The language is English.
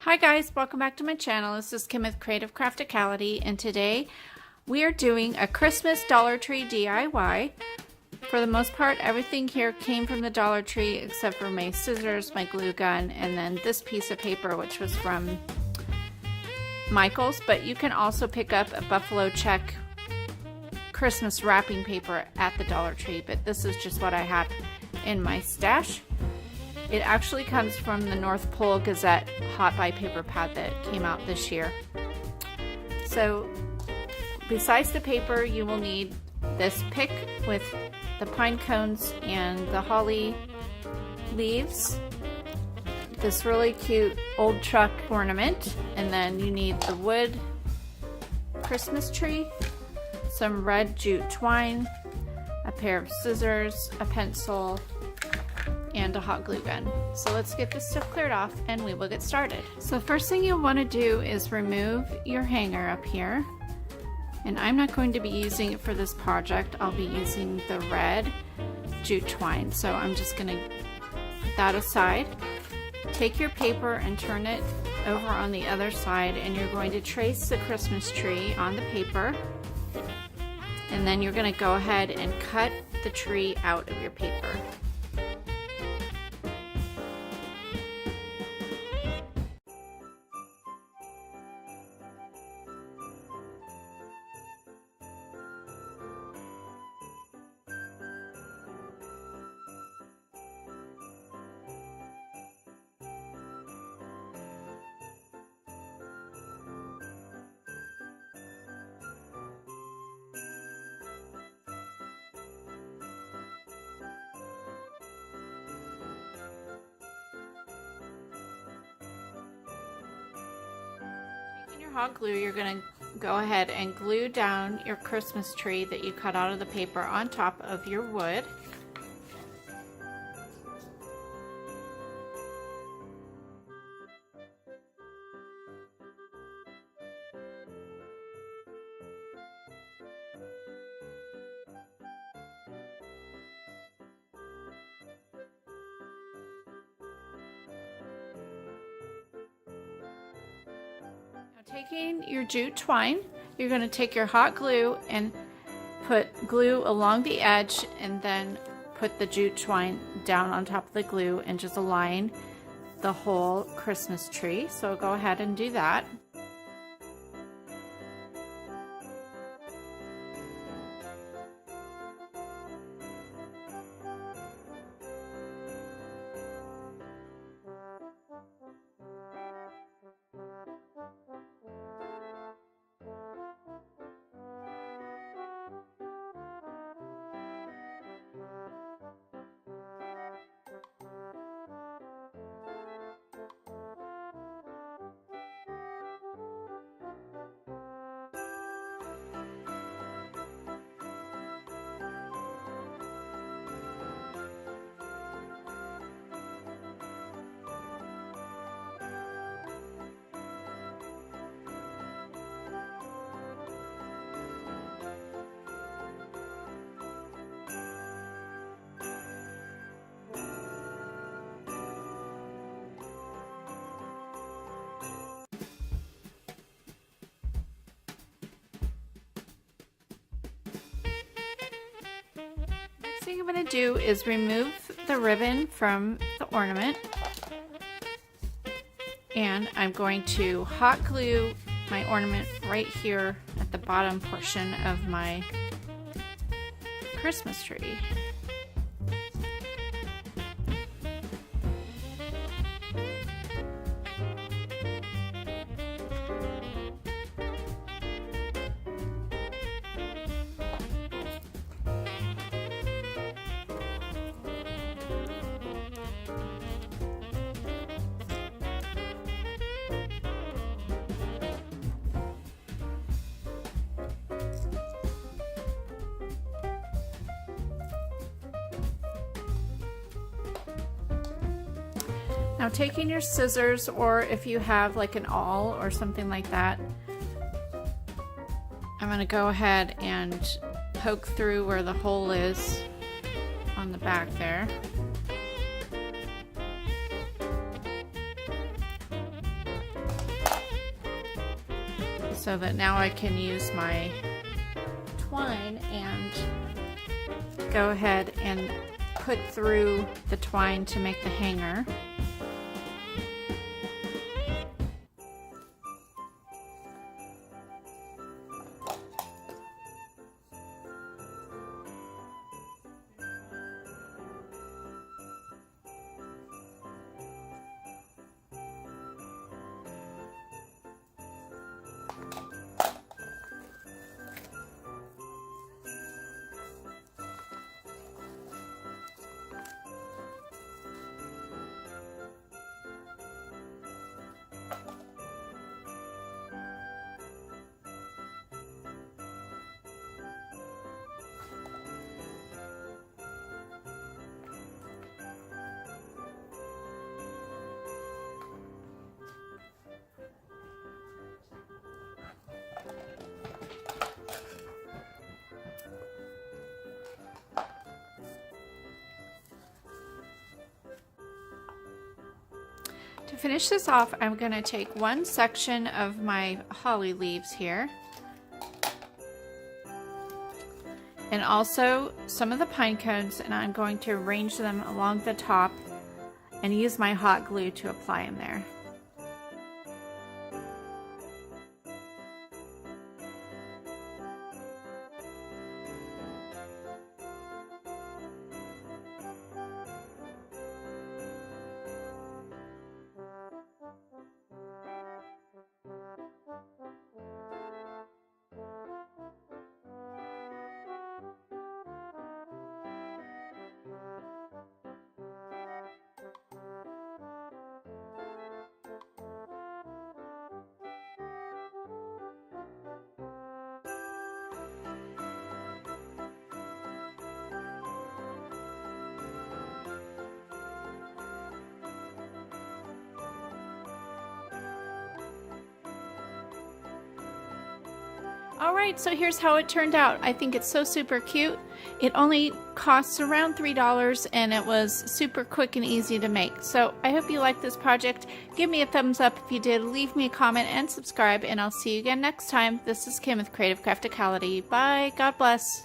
Hi guys, welcome back to my channel. This is Kim with Creative Crafticality, and today we are doing a Christmas Dollar Tree DIY. For the most part, everything here came from the Dollar Tree except for my scissors, my glue gun, and then this piece of paper, which was from Michael's. But you can also pick up a buffalo check Christmas wrapping paper at the Dollar Tree, but this is just what I had in my stash. It actually comes from the North Pole Gazette Hot Buy paper pad that came out this year. So besides the paper, you will need this pick with the pine cones and the holly leaves, this really cute old truck ornament, and then you need the wood Christmas tree, some red jute twine, a pair of scissors, a pencil, and a hot glue gun. So let's get this stuff cleared off and we will get started. So first thing you'll want to do is remove your hanger up here. And I'm not going to be using it for this project. I'll be using the red jute twine. So I'm just going to put that aside. Take your paper and turn it over on the other side, and you're going to trace the Christmas tree on the paper. And then you're going to go ahead and cut the tree out of your paper. Hot glue, you're going to go ahead and glue down your Christmas tree that you cut out of the paper on top of your wood. Taking your jute twine, you're going to take your hot glue and put glue along the edge, and then put the jute twine down on top of the glue and just align the whole Christmas tree. So go ahead and do that. Next thing I'm going to do is remove the ribbon from the ornament, and I'm going to hot glue my ornament right here at the bottom portion of my Christmas tree. Now taking your scissors, or if you have like an awl or something like that, I'm going to go ahead and poke through where the hole is on the back there. so that now I can use my twine and go ahead and put through the twine to make the hanger. To finish this off, I'm going to take one section of my holly leaves here, and also some of the pine cones, and I'm going to arrange them along the top and use my hot glue to apply them there. Alright, so here's how it turned out. I think it's so super cute. It only costs around $3 and it was super quick and easy to make. So I hope you liked this project. Give me a thumbs up if you did. Leave me a comment and subscribe, and I'll see you again next time. This is Kim with Creative Crafticality. Bye. God bless.